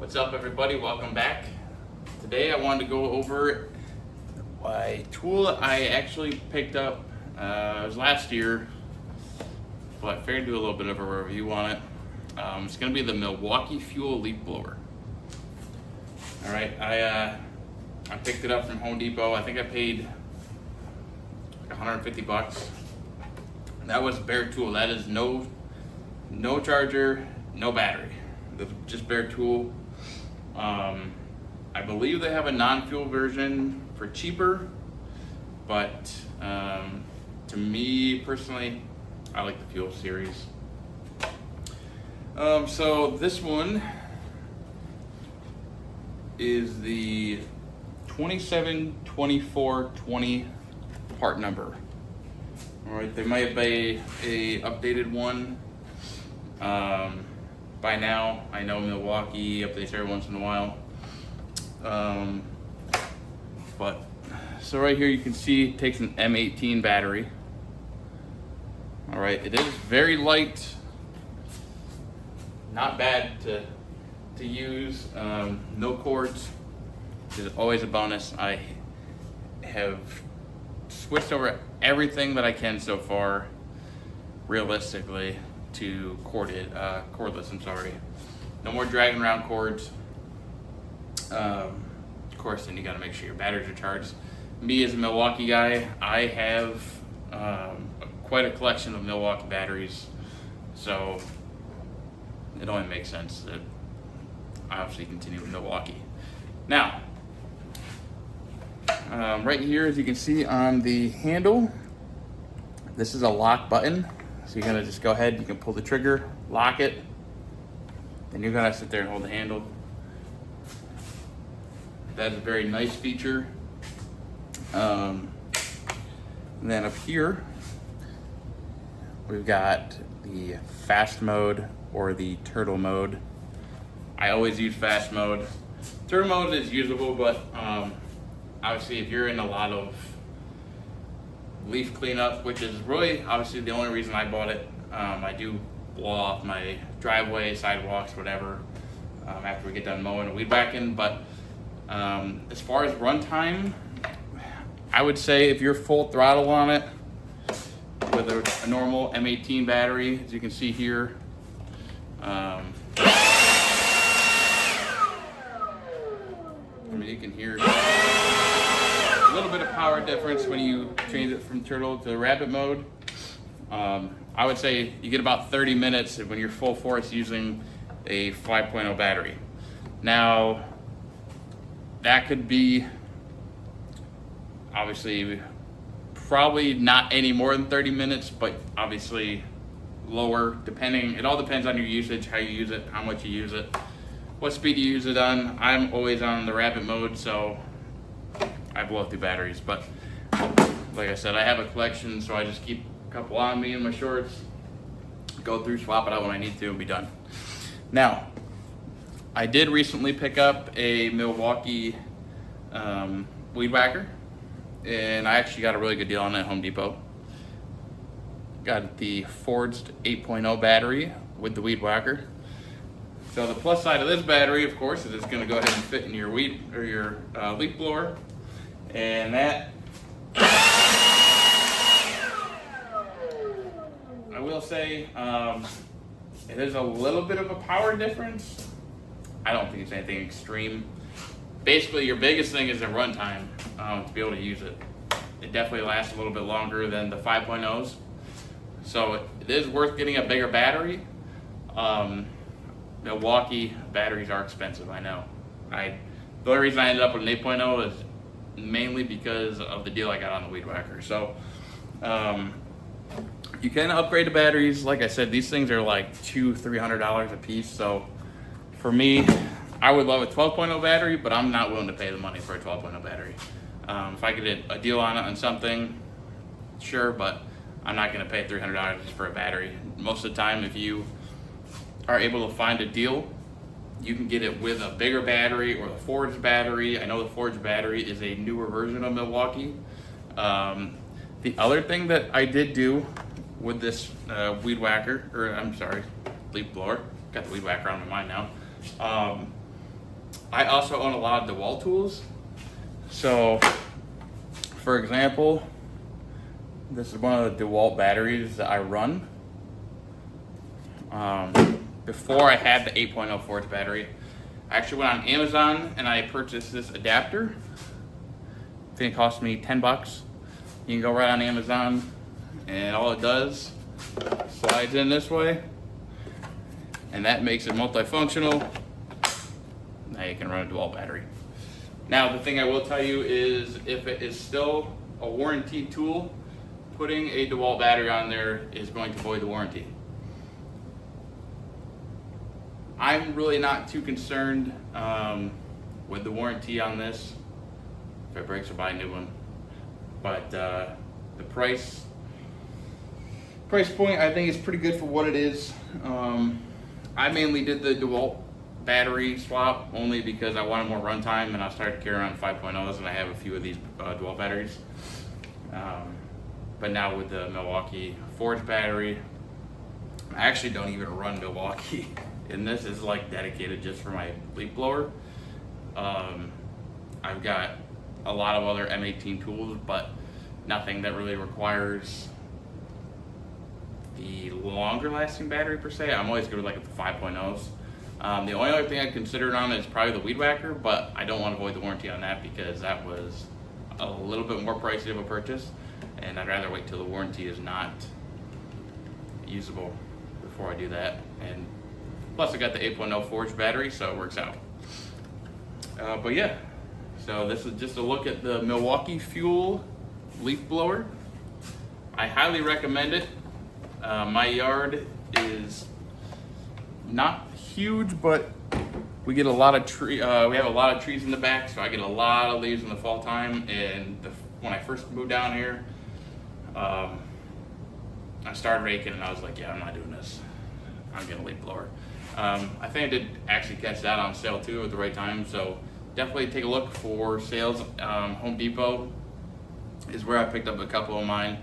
What's up, everybody? Welcome back. Today I wanted to go over a tool I actually picked up. It was last year, but I figured to do a little bit of a review on it. It's going to be the Milwaukee Leaf Blower. All right, I picked it up from Home Depot. I think I paid like 150 bucks. That was a bare tool. That is no charger, no battery. Just bare tool. I believe they have a non-fuel version for cheaper, but to me personally, I like the fuel series. So this one is the 272420 part number. All right, there might be a updated one. By now, I know Milwaukee updates every once in a while. But so right here you can see it takes an M18 battery. All right, it is very light, not bad to use. No cords, which is always a bonus. I have switched over everything that I can so far, realistically, to cordless. I'm sorry. No more dragging around cords. Of course, then you got to make sure your batteries are charged. Me as a Milwaukee guy, I have quite a collection of Milwaukee batteries, so it only makes sense that I obviously continue with Milwaukee. Now, right here, as you can see on the handle, this is a lock button. So you're gonna just go ahead, you can pull the trigger, lock it, then you're gonna sit there and hold the handle. That's a very nice feature. And then up here, we've got the fast mode or the turtle mode. I always use fast mode. Turtle mode is usable, but obviously if you're in a lot of leaf cleanup, which is really obviously the only reason I bought it. I do blow off my driveway, sidewalks, whatever, after we get done mowing and weed whacking. But as far as runtime, I would say if you're full throttle on it with a normal M18 battery, as you can see here, I mean, you can hear a little bit of power difference when you change it from turtle to rabbit mode. I would say you get about 30 minutes when you're full force using a 5.0 battery. Now, that could be obviously probably not any more than 30 minutes, but obviously lower, depending. It all depends on your usage, how you use it, how much you use it, what speed you use it on. I'm always on the rabbit mode, so I blow through batteries. But like I said, I have a collection, so I just keep a couple on me in my shorts, go through, swap it out when I need to, and be done. Now, I did recently pick up a Milwaukee weed whacker, and I actually got a really good deal on it at Home Depot. Got the forged 8.0 battery with the weed whacker. So the plus side of this battery, of course, is it's going to go ahead and fit in your weed or your leaf blower. And that, I will say, it is a little bit of a power difference. I don't think it's anything extreme. Basically, your biggest thing is the runtime to be able to use it. It definitely lasts a little bit longer than the 5.0s. So it is worth getting a bigger battery. Milwaukee batteries are expensive, I know. The only reason I ended up with an 8.0 is mainly because of the deal I got on the weed whacker. So you can upgrade the batteries. Like I said, these things are like $200-300 a piece. So for me, I would love a 12.0 battery, but I'm not willing to pay the money for a 12.0 battery. If I could get a deal on something, sure, but I'm not going to pay $300 for a battery. Most of the time, if you are able to find a deal, you can get it with a bigger battery or the forged battery. I know the forged battery is a newer version of Milwaukee. The other thing that I did do with this weed whacker, or I'm sorry, leaf blower, got the weed whacker on my mind now. I also own a lot of DeWalt tools. So, for example, this is one of the DeWalt batteries that I run. Before I had the 8.0 Forge battery, I actually went on Amazon and I purchased this adapter. I think it cost me 10 bucks. You can go right on Amazon and all it does, slides in this way, and that makes it multifunctional. Now you can run a DeWalt battery. Now the thing I will tell you is if it is still a warranty tool, putting a DeWalt battery on there is going to void the warranty. I'm really not too concerned with the warranty on this. If it breaks, I'll buy a new one. But the price point I think is pretty good for what it is. I mainly did the DeWalt battery swap only because I wanted more runtime, and I started to carry around 5.0s, and I have a few of these DeWalt batteries. But now with the Milwaukee Forge battery, I actually don't even run Milwaukee. And this is like dedicated just for my leaf blower. I've got a lot of other M18 tools, but nothing that really requires the longer lasting battery per se. I'm always good with like the 5.0s. The only other thing I considered on is probably the weed whacker, but I don't want to void the warranty on that because that was a little bit more pricey of a purchase, and I'd rather wait till the warranty is not usable before I do that. And plus I got the 8.0 Forge battery, so it works out. But yeah, so this is just a look at the Milwaukee Fuel leaf blower. I highly recommend it. My yard is not huge, but we get a lot of we have a lot of trees in the back, so I get a lot of leaves in the fall time. And when I first moved down here, I started raking, and I was like, yeah, I'm not doing this. I'm getting a leaf blower. I think I did actually catch that on sale too at the right time, so definitely take a look for sales. Home Depot is where I picked up a couple of mine.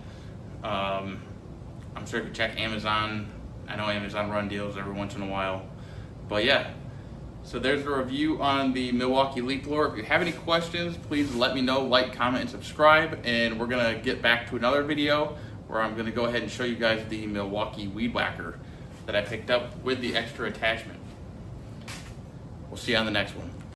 I'm sure you can check Amazon. I know Amazon run deals every once in a while. But yeah, so there's a review on the Milwaukee Leaf Blower. If you have any questions, please let me know, like, comment, and subscribe. And we're gonna get back to another video where I'm gonna go ahead and show you guys the Milwaukee Weed Whacker that I picked up with the extra attachment. We'll see you on the next one.